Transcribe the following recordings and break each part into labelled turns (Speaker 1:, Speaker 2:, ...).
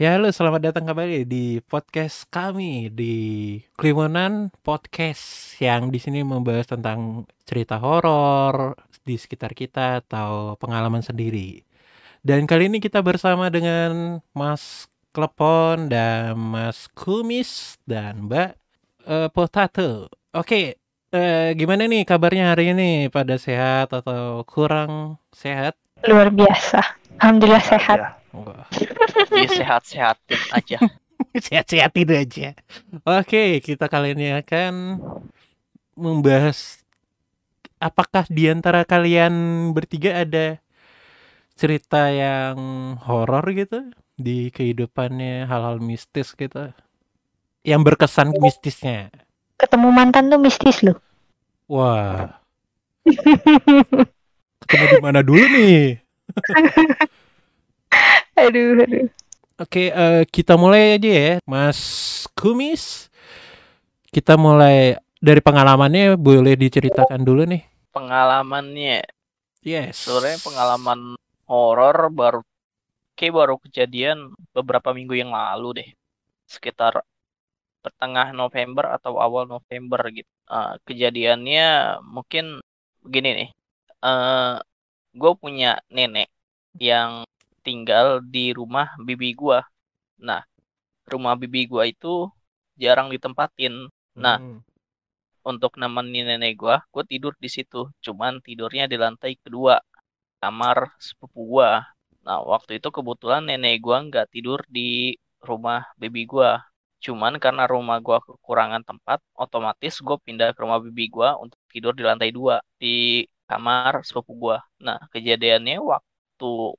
Speaker 1: Ya, halo, selamat datang kembali di podcast kami di Klimonan Podcast yang di sini membahas tentang cerita horor di sekitar kita atau pengalaman sendiri. Dan kali ini kita bersama dengan Mas Klepon dan Mas Kumis dan Mbak Potato. Oke, gimana nih kabarnya hari ini? Pada sehat atau kurang sehat?
Speaker 2: Luar biasa. Alhamdulillah sehat.
Speaker 1: Wah,
Speaker 3: Disehat-sehatin aja.
Speaker 1: sehat-sehat itu aja. Oke, kita kali ini akan membahas apakah di antara kalian bertiga ada cerita yang horor gitu di kehidupannya, hal-hal mistis gitu. Yang berkesan mistisnya.
Speaker 2: Ketemu mantan tuh mistis loh.
Speaker 1: Wah, ketemu di mana dulu nih?
Speaker 2: Aduh.
Speaker 1: Oke, kita mulai aja ya, Mas Kumis. Kita mulai dari pengalamannya, boleh diceritakan dulu nih.
Speaker 3: Pengalamannya,
Speaker 1: Yes.
Speaker 3: sebenarnya pengalaman horor baru kejadian beberapa minggu yang lalu deh, sekitar pertengahan November atau awal November gitu. Kejadiannya mungkin begini nih, gue punya nenek yang tinggal di rumah bibi gue. Nah, rumah bibi gue itu jarang ditempatin. Nah, untuk nemenin nenek gue tidur di situ. Cuman tidurnya di lantai kedua, kamar sepupu gue. Nah, waktu itu kebetulan nenek gue nggak tidur di rumah baby gue. Cuman karena rumah gue kekurangan tempat, otomatis gue pindah ke rumah bibi gue untuk tidur di lantai 2, di kamar sepupu gue. Nah, kejadiannya waktu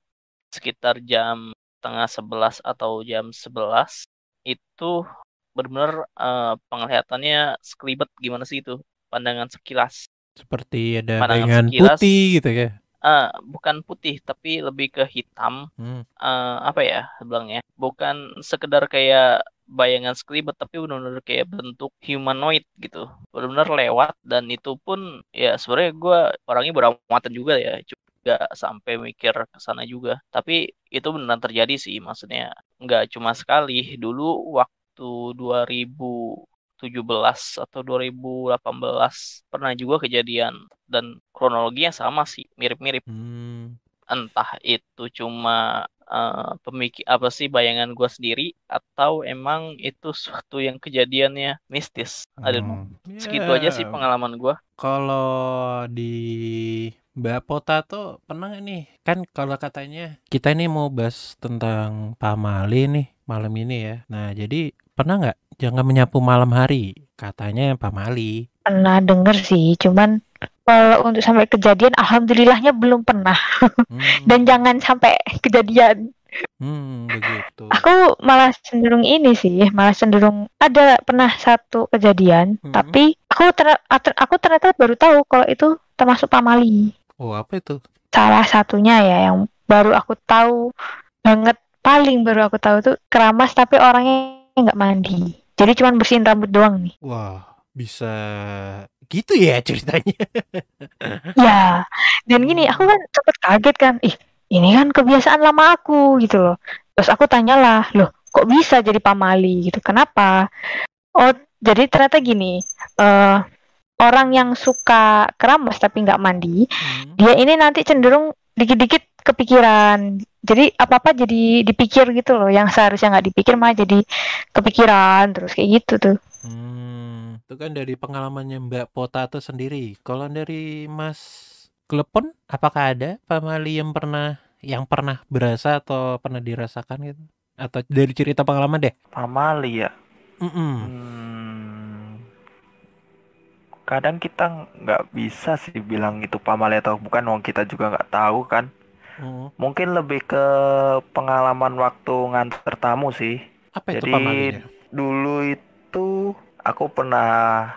Speaker 3: sekitar jam setengah 11 atau jam 11, itu benar-benar penglihatannya sekelibet gimana sih itu, pandangan sekilas.
Speaker 1: Seperti ada
Speaker 3: Pandangan
Speaker 1: bayangan
Speaker 3: sekilas,
Speaker 1: putih gitu ya.
Speaker 3: bukan putih tapi lebih ke hitam.
Speaker 1: Hmm.
Speaker 3: Apa ya bilangnya, bukan sekedar kayak bayangan sekelibet tapi benar-benar kayak bentuk humanoid gitu, benar-benar lewat. Dan itu pun ya sebenarnya gue orangnya beramatan juga ya, juga sampai mikir ke sana juga, tapi itu benar terjadi sih. Maksudnya nggak cuma sekali. Dulu waktu 2017 atau 2018 pernah juga kejadian, dan kronologinya sama sih, mirip-mirip. Entah itu cuma apa sih, bayangan gue sendiri, atau emang itu suatu yang kejadiannya mistis. I don't know. Segitu aja sih pengalaman gue.
Speaker 1: Kalau di Mbak Potato pernah nggak nih? Kan kalau katanya kita ini mau bahas tentang pamali nih malam ini ya. Nah, jadi pernah nggak jangan menyapu malam hari? Katanya pamali.
Speaker 2: Pernah denger sih, cuman kalau untuk sampai kejadian, alhamdulillahnya belum pernah. Dan jangan sampai kejadian.
Speaker 1: Begitu.
Speaker 2: Aku malah cenderung ini sih, ada pernah satu kejadian, tapi aku ternyata baru tahu kalau itu termasuk pamali.
Speaker 1: Oh, apa itu?
Speaker 2: Salah satunya ya yang baru aku tahu banget, paling baru aku tahu tuh keramas tapi orangnya nggak mandi. Jadi cuma bersihin rambut doang nih.
Speaker 1: Wah, bisa gitu ya ceritanya.
Speaker 2: Ya, dan gini, aku kan cepet kaget kan. Ini kan kebiasaan lama aku gitu loh. Terus aku tanyalah, loh kok bisa jadi pamali gitu? Kenapa? Oh, jadi ternyata gini, orang yang suka keramas tapi nggak mandi, dia ini nanti cenderung dikit-dikit kepikiran. Jadi apa-apa jadi dipikir gitu loh. Yang seharusnya nggak dipikir malah jadi kepikiran terus kayak gitu tuh.
Speaker 1: Itu kan dari pengalamannya Mbak Potato sendiri. Kalau dari Mas Klepon, apakah ada pamali yang pernah berasa atau pernah dirasakan gitu? Atau dari cerita pengalaman deh?
Speaker 4: Pamali ya. Kadang kita nggak bisa sih bilang itu pamali atau bukan, wong kita juga nggak tahu kan. Mungkin lebih ke pengalaman waktu nganter tamu sih.
Speaker 1: Apa itu
Speaker 4: Jadi
Speaker 1: pamalinya?
Speaker 4: dulu itu aku pernah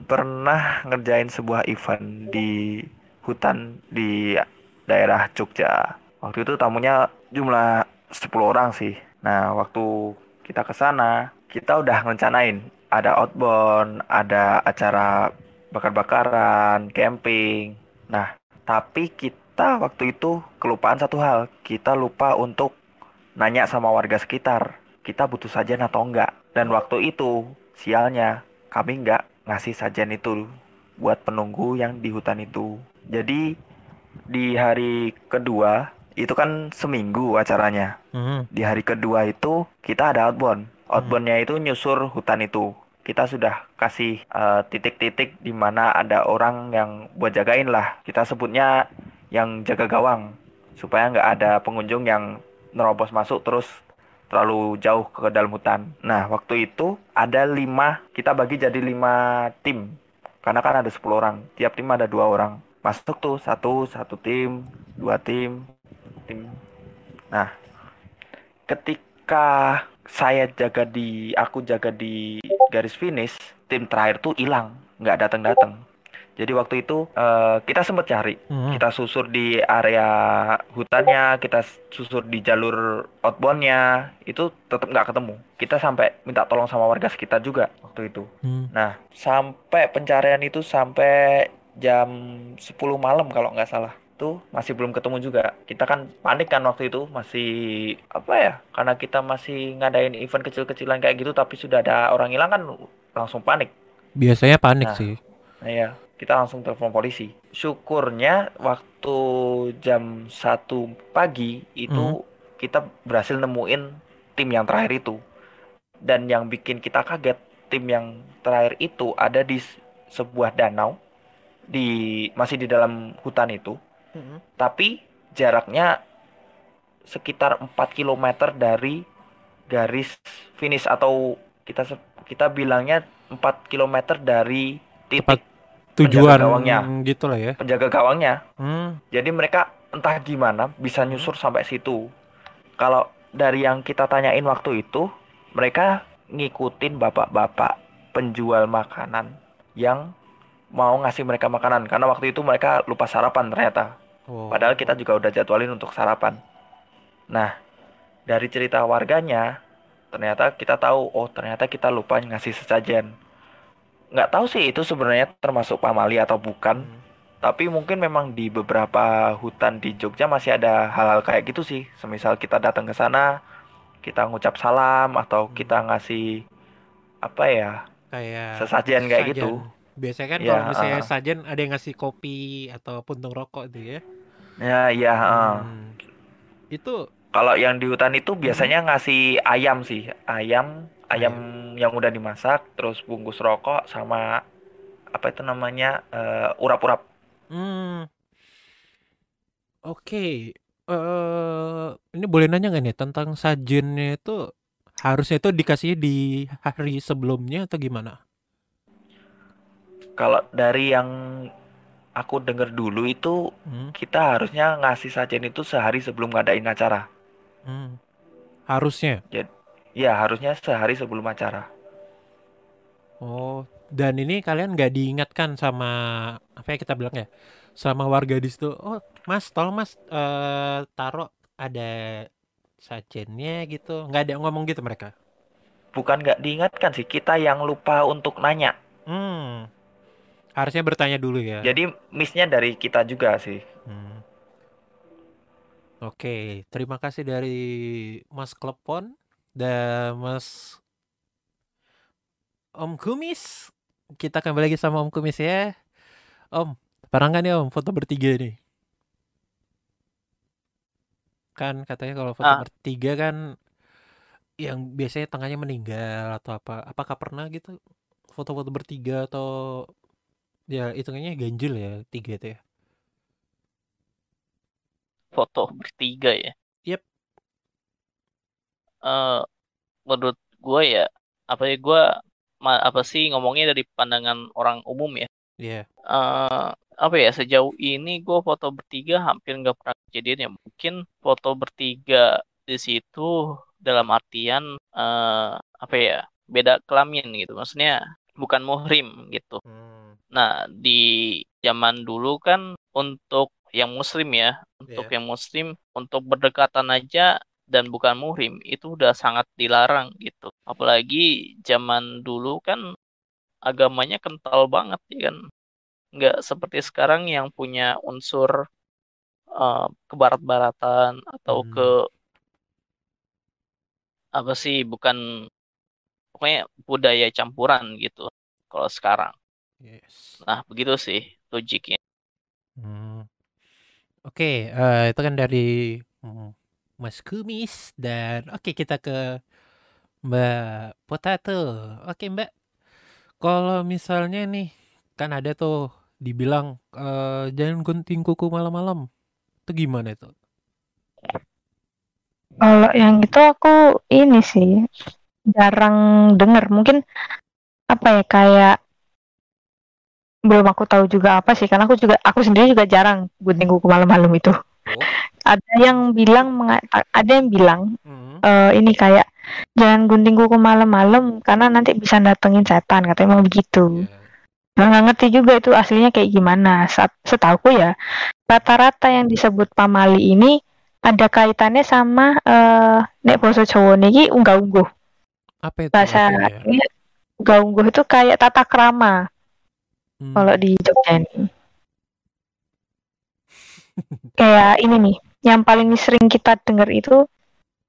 Speaker 4: pernah ngerjain sebuah event di hutan di daerah Jogja. Waktu itu tamunya jumlah 10 orang sih. Nah, waktu kita ke sana, kita udah ngerencanain ada outbound, ada acara bakar-bakaran, camping. Nah, tapi kita waktu itu kelupaan satu hal. Kita lupa untuk nanya sama warga sekitar, kita butuh sajen atau enggak. Dan waktu itu, sialnya, kami enggak ngasih sajen itu buat penunggu yang di hutan itu. Jadi, di hari kedua, itu kan seminggu acaranya.
Speaker 1: Hmm.
Speaker 4: Di hari kedua itu, kita ada outbound. Outboundnya itu nyusur hutan itu. Kita sudah kasih titik-titik di mana ada orang yang buat jagain lah. Kita sebutnya yang jaga gawang. Supaya nggak ada pengunjung yang nerobos masuk terus terlalu jauh ke dalam hutan. Nah, waktu itu ada 5, kita bagi jadi 5 tim. Karena kan ada 10 orang. Tiap tim ada 2 orang. Masuk tuh satu tim, 2 tim. Nah, ketika aku jaga di garis finish, tim terakhir tuh hilang, nggak datang-datang. Jadi waktu itu kita sempat cari, kita susur di area hutannya, kita susur di jalur outboundnya, itu tetap nggak ketemu. Kita sampai minta tolong sama warga sekitar juga waktu itu. Nah, sampai pencarian itu sampai jam 10 malam kalau nggak salah. Tuh masih belum ketemu juga. Kita kan panik kan waktu itu, masih apa ya? Karena kita masih ngadain event kecil-kecilan kayak gitu, tapi sudah ada orang hilang kan langsung panik.
Speaker 1: Biasanya panik
Speaker 4: Nah,
Speaker 1: sih.
Speaker 4: Iya, kita langsung telepon polisi. Syukurnya waktu jam 1 pagi itu kita berhasil nemuin tim yang terakhir itu. Dan yang bikin kita kaget, tim yang terakhir itu ada di sebuah danau, masih di dalam hutan itu. Tapi jaraknya sekitar 4 kilometer dari garis finish, atau kita bilangnya 4 kilometer dari
Speaker 1: Tempat
Speaker 4: titik
Speaker 1: tujuan
Speaker 4: gawangnya.
Speaker 1: gitu lah ya.
Speaker 4: Penjaga gawangnya. Jadi mereka entah gimana bisa nyusur sampai situ. Kalau dari yang kita tanyain waktu itu, mereka ngikutin bapak-bapak penjual makanan yang mau ngasih mereka makanan. Karena waktu itu mereka lupa sarapan ternyata. Padahal kita juga udah jadwalin untuk sarapan. Nah, dari cerita warganya, ternyata kita tahu, oh ternyata kita lupa ngasih sesajen. Nggak tahu sih itu sebenarnya termasuk pamali atau bukan. Tapi mungkin memang di beberapa hutan di Jogja masih ada hal-hal kayak gitu sih. Semisal kita datang ke sana, kita ngucap salam atau kita ngasih apa ya,
Speaker 1: Kayak
Speaker 4: sesajen kayak gitu.
Speaker 1: Biasanya kan
Speaker 4: Ya,
Speaker 1: kalau misalnya sajen ada yang ngasih kopi atau puntung rokok tuh ya.
Speaker 4: Ya.
Speaker 1: Itu
Speaker 4: Kalau yang di hutan itu biasanya ngasih ayam sih, ayam yang udah dimasak, terus bungkus rokok sama apa itu namanya urap-urap.
Speaker 1: Oke. Ini boleh nanya nggak nih tentang sajennya itu harusnya itu dikasih di hari sebelumnya atau gimana?
Speaker 4: Kalau dari yang aku denger dulu itu kita harusnya ngasih sajen itu sehari sebelum ngadain acara.
Speaker 1: Harusnya.
Speaker 4: Ya harusnya sehari sebelum acara.
Speaker 1: Oh, dan ini kalian nggak diingatkan sama apa ya kita bilang ya, sama warga di situ. Oh, Mas, tolong Mas taruh ada sajennya gitu. Nggak ada yang ngomong gitu mereka.
Speaker 4: Bukan nggak diingatkan sih, kita yang lupa untuk nanya.
Speaker 1: Harusnya bertanya dulu ya.
Speaker 4: Jadi miss-nya dari kita juga sih.
Speaker 1: Oke, terima kasih dari Mas Klepon dan Mas Om Kumis. Kita kembali lagi sama Om Kumis ya. Om, pernah nggak nih Om foto bertiga nih? Kan katanya kalau foto bertiga kan yang biasanya tengahnya meninggal atau apa. Apakah pernah gitu foto-foto bertiga atau ya hitungannya ganjil ya 3 itu ya?
Speaker 3: Foto bertiga ya.
Speaker 1: Yep.
Speaker 3: Menurut gue ya, gue apa sih ngomongnya dari pandangan orang umum ya.
Speaker 1: Iya.
Speaker 3: Apa ya, sejauh ini gue foto bertiga hampir nggak pernah kejadian ya. Mungkin foto bertiga di situ dalam artian apa ya, beda kelamin gitu, maksudnya bukan muhrim gitu. Nah, di zaman dulu kan untuk yang muslim ya, yang muslim untuk berdekatan aja dan bukan muhrim itu udah sangat dilarang gitu. Apalagi zaman dulu kan agamanya kental banget ya kan. Nggak seperti sekarang yang punya unsur ke barat-baratan atau ke
Speaker 1: Hmm.
Speaker 3: apa sih, bukan, pokoknya budaya campuran gitu kalau sekarang.
Speaker 1: Yes.
Speaker 3: Nah, begitu sih logiknya.
Speaker 1: Hmm. Oke, itu kan dari Mas Kumis dan oke kita ke Mbak Potato. Oke Mbak, kalau misalnya nih kan ada tuh dibilang jangan gunting kuku malam-malam. Itu gimana itu?
Speaker 2: Kalau yang itu aku ini sih jarang denger. Mungkin apa ya, kayak belum aku tahu juga apa sih, karena aku sendiri juga jarang gunting kuku malam-malam itu.
Speaker 1: Oh.
Speaker 2: Ada yang bilang
Speaker 1: Hmm.
Speaker 2: ini kayak jangan gunting kuku malam-malam karena nanti bisa datengin setan, katanya mau begitu.
Speaker 1: Yeah.
Speaker 2: Nah, nggak ngerti juga itu aslinya kayak gimana. Setahuku ya rata-rata yang disebut pamali ini ada kaitannya sama nek basa Jawa niki unggah-ungguh.
Speaker 1: Apa itu
Speaker 2: Bahasa
Speaker 1: artinya?
Speaker 2: ini unggah-ungguh itu kayak tata krama kalau di Jogja ini. Kayak ini nih, yang paling sering kita dengar itu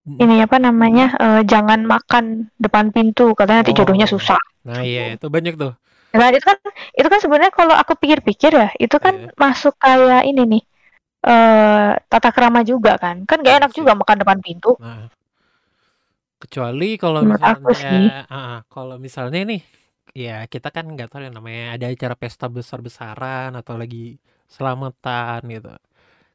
Speaker 2: ini apa namanya, jangan makan depan pintu, katanya nanti jodohnya susah.
Speaker 1: Nah iya itu banyak tuh.
Speaker 2: Nah itu kan sebenarnya kalau aku pikir-pikir ya, itu kan masuk kayak ini nih, tata krama juga kan gak
Speaker 1: Iya
Speaker 2: enak
Speaker 1: sih.
Speaker 2: juga makan depan pintu.
Speaker 1: Nah, kecuali kalau
Speaker 2: Menurut aku sih.
Speaker 1: misalnya nih ya kita kan nggak tahu ya namanya ada acara pesta besar-besaran atau lagi selamatan gitu.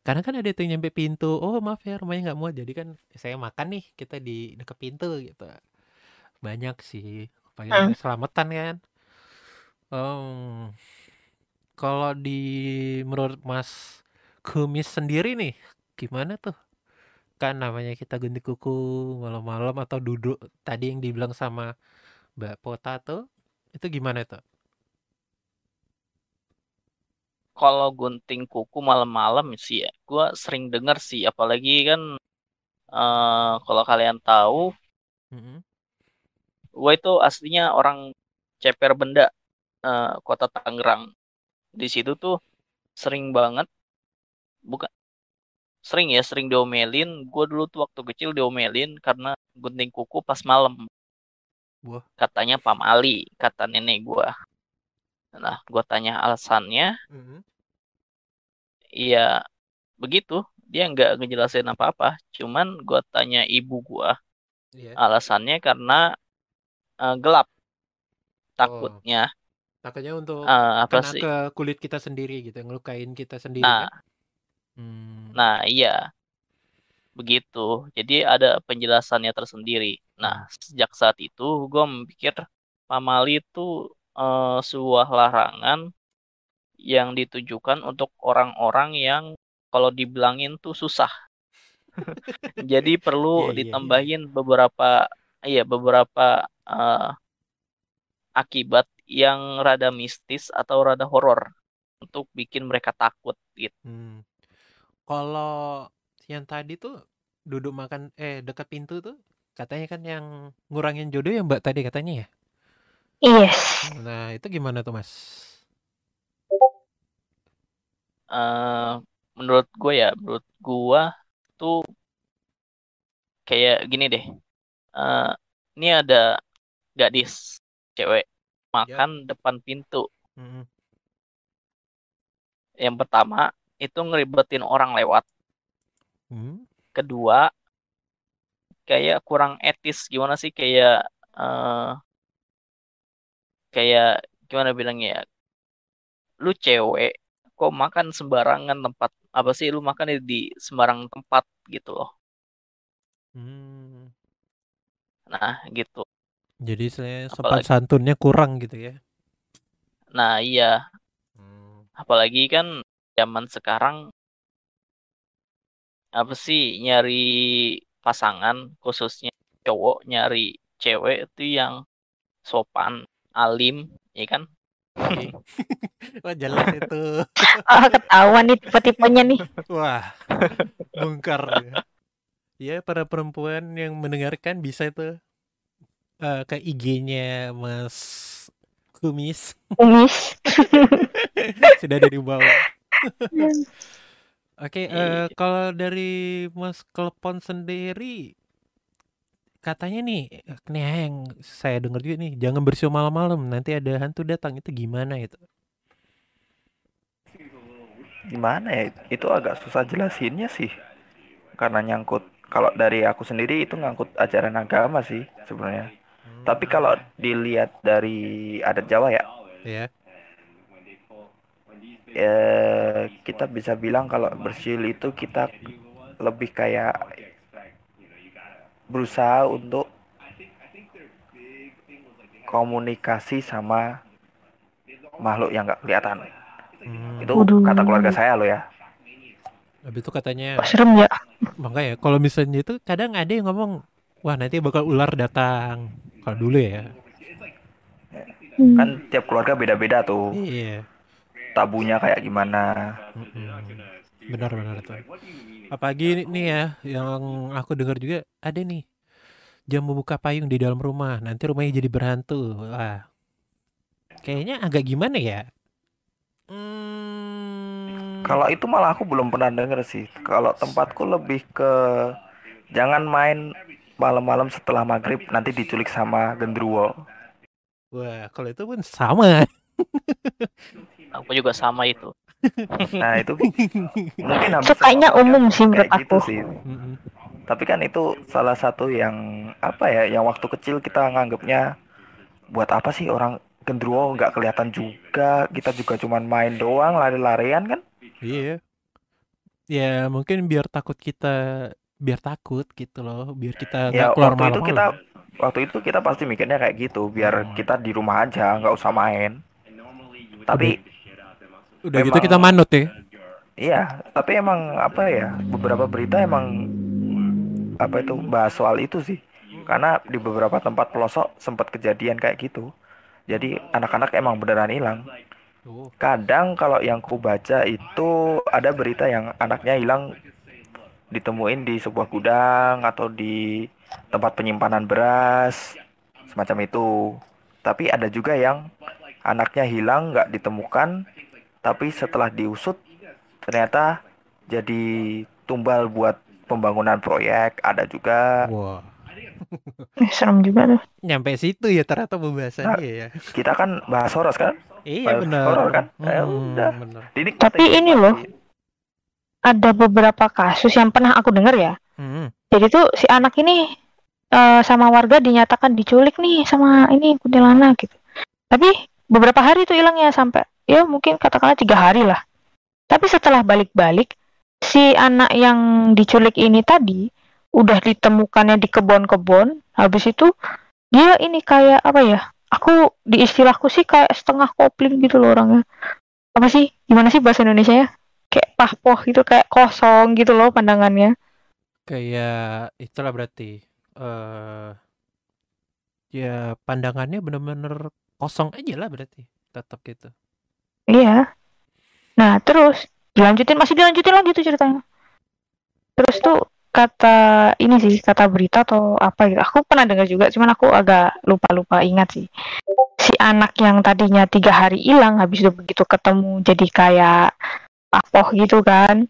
Speaker 1: Karena kan ada tuh yang nyampe pintu, oh maaf ya rumahnya nggak muat, jadi kan saya makan nih kita di dekat pintu gitu. Banyak sih, apalagi selamatan kan. Kalau menurut Mas Kumis sendiri nih, gimana tuh? Kan namanya kita gunting kuku malam-malam atau duduk tadi yang dibilang sama Mbak Potato, itu gimana tuh?
Speaker 3: Kalau gunting kuku malam-malam sih ya, gue sering denger sih, apalagi kan kalau kalian tahu, gue itu aslinya orang Ceper Benda, kota Tangerang. Di situ tuh sering banget, bukan sering diomelin. Gue dulu tuh waktu kecil diomelin karena gunting kuku pas malam.
Speaker 1: Wah.
Speaker 3: Katanya pamali, kata nenek gue. Nah, gue tanya alasannya, iya begitu. Dia nggak ngejelasin apa-apa. Cuman gue tanya ibu gue, alasannya karena gelap. Takutnya
Speaker 1: untuk
Speaker 3: apa
Speaker 1: kena
Speaker 3: sih?
Speaker 1: ke kulit kita sendiri gitu, ngelukain kita sendiri
Speaker 3: Nah,
Speaker 1: kan?
Speaker 3: nah iya begitu. Jadi ada penjelasannya tersendiri. Nah, sejak saat itu gue memikir pamali itu sebuah larangan yang ditujukan untuk orang-orang yang kalau dibilangin tuh susah. Jadi perlu ditambahin beberapa akibat yang rada mistis atau rada horor untuk bikin mereka takut gitu.
Speaker 1: Kalau yang tadi tuh duduk makan dekat pintu tuh katanya kan yang ngurangin jodoh ya Mbak tadi katanya ya?
Speaker 2: Yes.
Speaker 1: Nah itu gimana tuh Mas?
Speaker 3: Menurut gue tuh kayak gini deh. Ini ada gadis cewek makan depan pintu. Yang pertama itu ngeribetin orang lewat. Kedua kayak kurang etis, gimana sih, kayak gimana bilangnya ya, lu cewek kok makan sembarangan tempat, apa sih lu makan di sembarang tempat gitu loh. Nah gitu.
Speaker 1: Jadi saya sopan santunnya kurang gitu ya.
Speaker 3: Nah iya. Apalagi kan zaman sekarang apa sih, nyari pasangan khususnya cowok nyari cewek itu yang sopan, alim, ya kan?
Speaker 1: Wah jelas itu.
Speaker 2: Ketahuan nih tipe-tipenya nih.
Speaker 1: Wah, bongkar ya. Ya para perempuan yang mendengarkan bisa itu ke IG-nya Mas Kumis.
Speaker 2: Kumis.
Speaker 1: Sudah ada di bawah. Oke,
Speaker 3: Iya.
Speaker 1: kalau dari Mas Klepon sendiri, katanya nih yang saya dengar juga nih, jangan bersiul malam-malam, nanti ada hantu datang, itu gimana itu?
Speaker 4: Gimana ya? Itu agak susah jelasinnya sih. Karena nyangkut, kalau dari aku sendiri itu ngangkut ajaran agama sih sebenarnya. Tapi kalau dilihat dari adat Jawa ya,
Speaker 1: Ya.
Speaker 4: kita bisa bilang kalau bersiul itu kita lebih kayak berusaha untuk komunikasi sama makhluk yang nggak kelihatan. Itu kata keluarga
Speaker 2: Waduh,
Speaker 4: saya loh ya.
Speaker 1: Habis itu katanya,
Speaker 2: kok serem ya?
Speaker 1: makanya kalau misalnya itu kadang ada yang ngomong, wah nanti bakal ular datang. Kalau dulu ya.
Speaker 4: Kan
Speaker 2: Hmm.
Speaker 4: tiap keluarga beda-beda tuh.
Speaker 1: Iya.
Speaker 4: Tabunya kayak gimana.
Speaker 1: Benar-benar tuh. Apalagi nih ya, yang aku dengar juga ada nih, jam membuka payung di dalam rumah, nanti rumahnya jadi berhantu. Wah, kayaknya agak gimana ya?
Speaker 4: Kalau itu malah aku belum pernah denger sih. Kalau tempatku lebih ke jangan main malam-malam setelah maghrib nanti diculik sama genderuwo.
Speaker 1: Wah, kalau itu pun sama.
Speaker 3: Aku juga sama itu.
Speaker 4: Nah itu mungkin
Speaker 2: Itu
Speaker 4: hampir semua
Speaker 2: kayaknya
Speaker 4: keluarga
Speaker 2: umum sih menurut
Speaker 4: kayak gitu
Speaker 2: aku.
Speaker 4: sih.
Speaker 1: Mm-mm.
Speaker 4: Tapi kan itu salah satu yang apa ya, yang waktu kecil kita nganggapnya buat apa sih orang genderuwo nggak kelihatan juga, kita juga cuman main doang lari-larian kan.
Speaker 1: Iya. Ya mungkin biar takut gitu loh, biar kita nggak
Speaker 4: Ya
Speaker 1: keluar malam-malam.
Speaker 4: waktu itu kita pasti mikirnya kayak gitu biar
Speaker 1: Mm-mm.
Speaker 4: kita di rumah aja nggak usah main.
Speaker 1: Udah
Speaker 4: Tapi
Speaker 1: udah gitu kita
Speaker 4: memang
Speaker 1: manut ya.
Speaker 4: iya, tapi emang apa ya, beberapa berita emang apa itu bahas soal itu sih. Karena di beberapa tempat pelosok sempat kejadian kayak gitu. Jadi anak-anak emang beneran hilang.
Speaker 1: Oh.
Speaker 4: Kadang kalau yang ku baca itu ada berita yang anaknya hilang ditemuin di sebuah gudang atau di tempat penyimpanan beras semacam itu. Tapi ada juga yang anaknya hilang nggak ditemukan, tapi setelah diusut ternyata jadi tumbal buat pembangunan proyek. Ada juga.
Speaker 1: Wah,
Speaker 2: Serem juga tuh.
Speaker 1: nyampe situ ya ternyata
Speaker 4: Nah,
Speaker 1: pembahasannya ya.
Speaker 4: kita kan bahas horor kan?
Speaker 1: Iya
Speaker 4: Bahas
Speaker 1: benar.
Speaker 4: horor kan? Ya udah,
Speaker 1: Benar.
Speaker 4: dinikmati
Speaker 2: Tapi ini loh,
Speaker 4: nikmati.
Speaker 2: ada beberapa kasus yang pernah aku dengar ya.
Speaker 1: Hmm.
Speaker 2: Jadi tuh si anak ini sama warga dinyatakan diculik nih sama ini kuntilanak gitu. Tapi beberapa hari tuh hilangnya sampai ya mungkin katakanlah 3 hari lah. Tapi setelah balik-balik si anak yang diculik ini tadi udah ditemukannya di kebun-kebun. Habis itu dia ini kayak apa ya? Aku di istilahku sih kayak setengah kopling gitu loh orangnya. Apa sih? Gimana sih bahasa Indonesia ya? Kayak pahpoh gitu, kayak kosong gitu loh pandangannya.
Speaker 1: Kayak itulah berarti ya pandangannya bener-bener kosong aja lah berarti. Tetap gitu.
Speaker 2: Iya. Nah, terus masih dilanjutin lagi tuh ceritanya. Terus tuh kata ini sih, kata berita atau apa gitu. Aku pernah dengar juga, cuman aku agak lupa-lupa ingat sih. Si anak yang tadinya 3 hari hilang, habis itu begitu ketemu jadi kayak apoh gitu kan.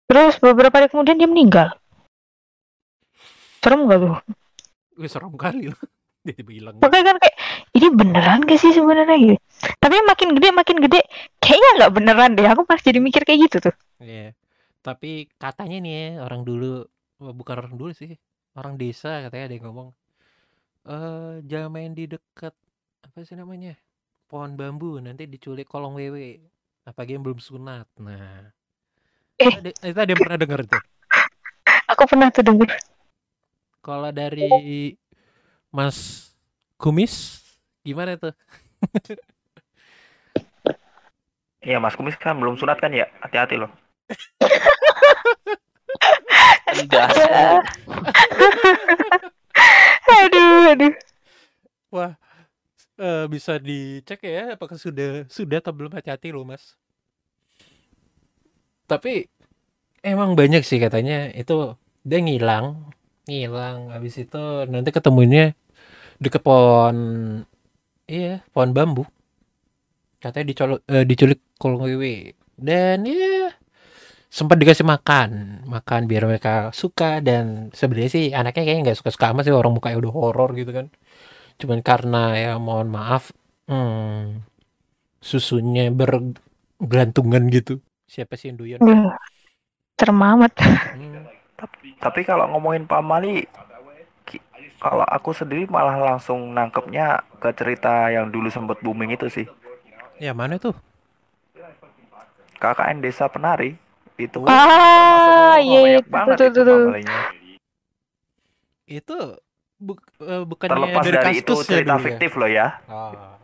Speaker 2: Terus beberapa hari kemudian dia meninggal. Serem gak tuh?
Speaker 1: Wih, serem kali loh. Dia bilang.
Speaker 2: Makanya kan kayak ini beneran gak sih sebenarnya gitu. Tapi makin gede, kayaknya nggak beneran deh. Aku pas jadi mikir kayak gitu tuh.
Speaker 1: Iya. Tapi katanya nih ya, orang dulu, bukan orang dulu sih, orang desa katanya ada yang ngomong, jangan main di dekat apa sih namanya, pohon bambu, nanti diculik kolong wewe, apalagi yang belum sunat. Nah,
Speaker 2: Eh,
Speaker 1: itu ada yang pernah dengar itu.
Speaker 2: aku pernah tuh denger.
Speaker 1: Kalau dari Mas Kumis, gimana tuh?
Speaker 4: Iya, Mas Kumis kan belum sunat kan ya? Hati-hati loh.
Speaker 3: Gas.
Speaker 2: Aduh.
Speaker 1: Wah, bisa dicek ya apakah sudah atau belum, hati-hati loh Mas. Tapi emang banyak sih katanya itu dia ngilang habis itu nanti ketemunya deket pohon bambu, katanya diculik kolong wewe, dan ya sempat dikasih makan biar mereka suka, dan sebenarnya sih anaknya kayaknya nggak suka-suka amat sih orang mukanya udah horor gitu kan. Cuman karena ya mohon maaf, susunya bergelantungan gitu. Siapa sih yang doyan?
Speaker 2: Serem amat.
Speaker 4: Tapi kalau ngomongin pamali, kalau aku sendiri malah langsung nangkepnya ke cerita yang dulu sempat booming itu sih.
Speaker 1: Ya mana tuh?
Speaker 4: KKN Desa Penari itu
Speaker 2: Iya,
Speaker 4: banyak banget itu
Speaker 2: tuh.
Speaker 4: pamalinya.
Speaker 1: Itu bukannya
Speaker 4: Terlepas dari itu
Speaker 1: Kaskus ya
Speaker 4: cerita
Speaker 1: dulu
Speaker 4: fiktif loh ya.
Speaker 1: Oh.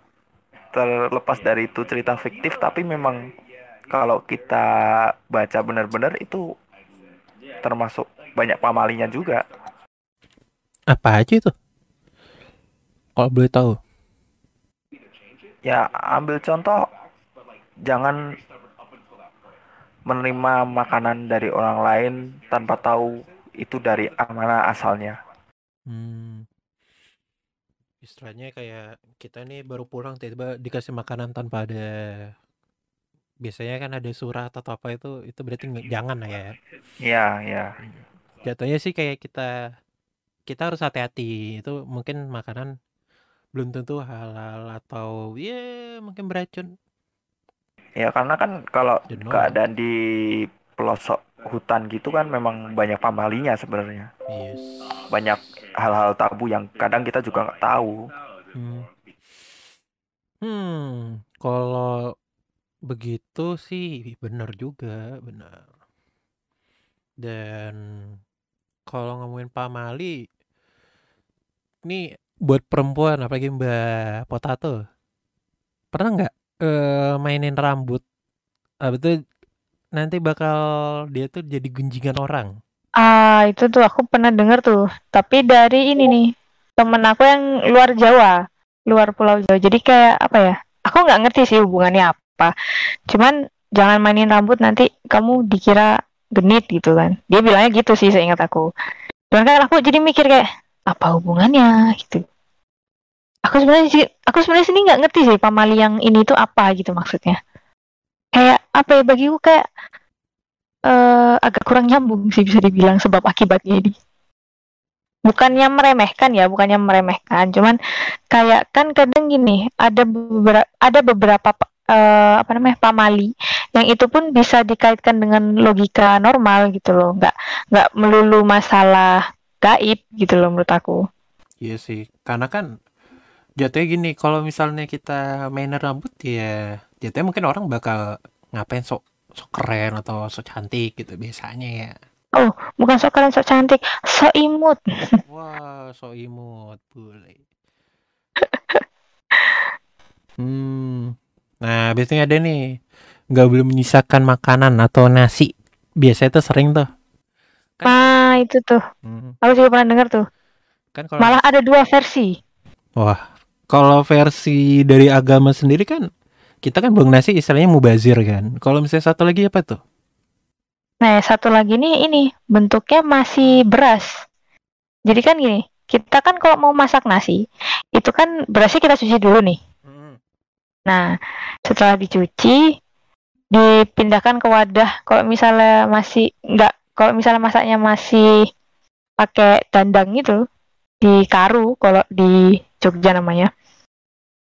Speaker 4: Terlepas dari itu cerita fiktif, tapi memang kalau kita baca benar-benar itu termasuk banyak pamalinya juga.
Speaker 1: Apa aja itu? Kalau boleh tahu.
Speaker 4: Ya, ambil contoh, jangan menerima makanan dari orang lain tanpa tahu itu dari mana asalnya.
Speaker 1: Istilahnya kayak kita nih baru pulang tiba-tiba dikasih makanan tanpa ada, biasanya kan ada surat atau apa, itu berarti jangan lah ya.
Speaker 4: Iya.
Speaker 1: Jatuhnya sih kayak kita harus hati-hati. Itu mungkin makanan belum tentu halal atau mungkin beracun.
Speaker 4: Ya karena kan kalau keadaan di pelosok hutan gitu kan memang banyak pamalinya sebenarnya.
Speaker 1: Yes.
Speaker 4: Banyak hal-hal tabu yang kadang kita juga nggak tahu.
Speaker 1: Kalau begitu sih benar juga, benar. Dan kalau ngomongin pamali, ini buat perempuan apalagi Mbak Potato, pernah nggak mainin rambut? Betul, nanti bakal dia tuh jadi gunjingan orang.
Speaker 2: Itu tuh aku pernah dengar tuh, tapi dari ini nih temen aku yang luar Jawa, luar Pulau Jawa. Jadi kayak apa ya? Aku nggak ngerti sih hubungannya apa. Cuman jangan mainin rambut nanti kamu dikira genit gitu kan. Dia bilangnya gitu sih seingat aku. Cuman kan aku jadi mikir kayak apa hubungannya gitu. Aku sebenarnya sini nggak ngerti sih pamali yang ini tuh apa gitu maksudnya. Kayak apa ya, bagiku kayak agak kurang nyambung sih bisa dibilang sebab akibatnya ini. Bukannya meremehkan, cuman kayak kan kadang gini, ada beberapa pamali yang itu pun bisa dikaitkan dengan logika normal gitu loh, nggak melulu masalah gaib gitu loh menurut aku.
Speaker 1: Iya sih, karena kan jatuhnya gini, kalau misalnya kita mainin rambut ya jatuhnya mungkin orang bakal ngapain sok keren atau sok cantik gitu biasanya ya.
Speaker 2: Oh, bukan sok keren, sok cantik, sok imut.
Speaker 1: Wah, sok imut boleh. Nah, biasanya ada nih, nggak boleh menyisakan makanan atau nasi. Biasanya tuh sering tuh.
Speaker 2: Nah, itu tuh. Aku juga pernah dengar tuh.
Speaker 1: Kan
Speaker 2: malah ada 2 versi.
Speaker 1: Wah, kalau versi dari agama sendiri kan, kita kan buang nasi istilahnya mubazir kan. Kalau misalnya satu lagi apa tuh?
Speaker 2: Nah, satu lagi nih ini bentuknya masih beras. Jadi kan gini, kita kan kalau mau masak nasi, itu kan berasnya kita cuci dulu nih. Nah, setelah dicuci, dipindahkan ke wadah. Kalau misalnya masaknya masih pakai dandang gitu, di karu kalau di Jogja namanya.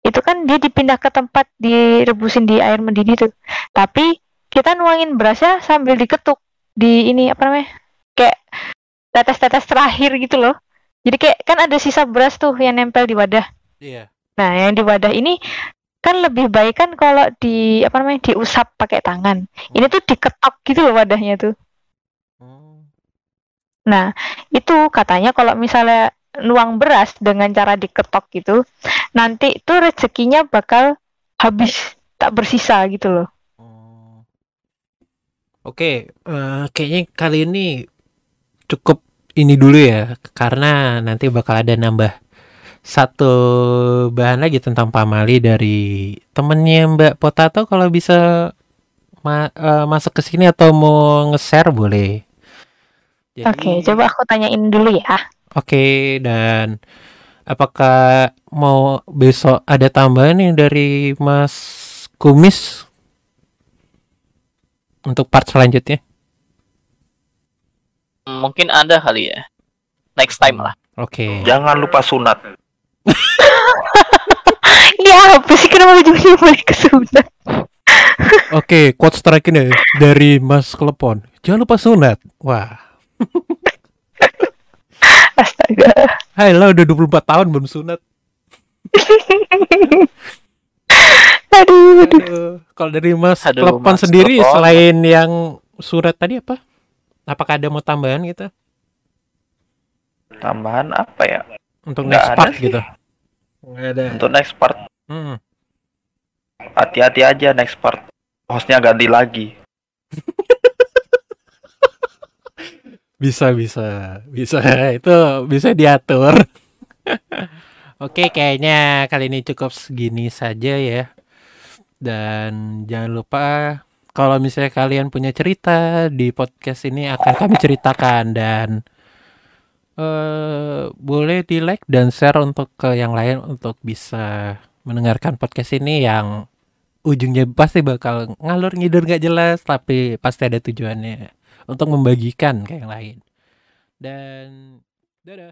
Speaker 2: Itu kan dia dipindah ke tempat direbusin di air mendidih tuh. Tapi kita nuangin berasnya sambil diketuk di ini kayak tetes-tetes terakhir gitu loh. Jadi kayak kan ada sisa beras tuh yang nempel di wadah.
Speaker 1: Iya.
Speaker 2: Nah, yang di wadah ini kan lebih baik kan kalau diusap pakai tangan. Ini tuh diketok gitu loh wadahnya tuh. Nah, itu katanya kalau misalnya nuang beras dengan cara diketok gitu, nanti tuh rezekinya bakal habis, tak bersisa gitu loh.
Speaker 1: Oke, kayaknya kali ini cukup ini dulu ya, karena nanti bakal ada nambah satu bahan lagi tentang pamali dari temennya Mbak Potato. Kalau bisa masuk ke sini atau mau nge-share boleh.
Speaker 2: Oke, coba aku tanyain dulu ya.
Speaker 1: Oke, dan apakah mau besok ada tambahan nih dari Mas Kumis untuk part selanjutnya?
Speaker 3: Mungkin ada kali ya. Next time lah.
Speaker 1: Oke.
Speaker 4: Jangan lupa sunat.
Speaker 2: Ya apa sih, kenapa ujungnya balik ke sunat?
Speaker 1: Oke, quotes terakhir nih dari Mas Klepon. Jangan lupa sunat. Wah.
Speaker 2: Astaga.
Speaker 1: Hai lah, udah 24 tahun belum sunat.
Speaker 2: Aduh.
Speaker 1: Kalau dari Mas
Speaker 3: Aduh,
Speaker 1: Klepon
Speaker 3: Mas
Speaker 1: sendiri,
Speaker 3: Klepon.
Speaker 1: selain yang surat tadi apa? Apakah ada mau tambahan gitu?
Speaker 4: Tambahan apa ya?
Speaker 1: Untuk
Speaker 4: Nggak
Speaker 1: next
Speaker 4: ada
Speaker 1: part
Speaker 4: sih.
Speaker 1: gitu? Nggak ada.
Speaker 4: Untuk next part,
Speaker 1: Hmm.
Speaker 4: hati-hati aja next part. Hostnya ganti lagi.
Speaker 1: Bisa. Itu bisa diatur. Oke, kayaknya kali ini cukup segini saja ya. Dan jangan lupa kalau misalnya kalian punya cerita di podcast ini akan kami ceritakan, dan boleh di like dan share untuk ke yang lain untuk bisa mendengarkan podcast ini yang ujungnya pasti bakal ngalur ngidur gak jelas, tapi pasti ada tujuannya untuk membagikan ke yang lain. Dan dadah.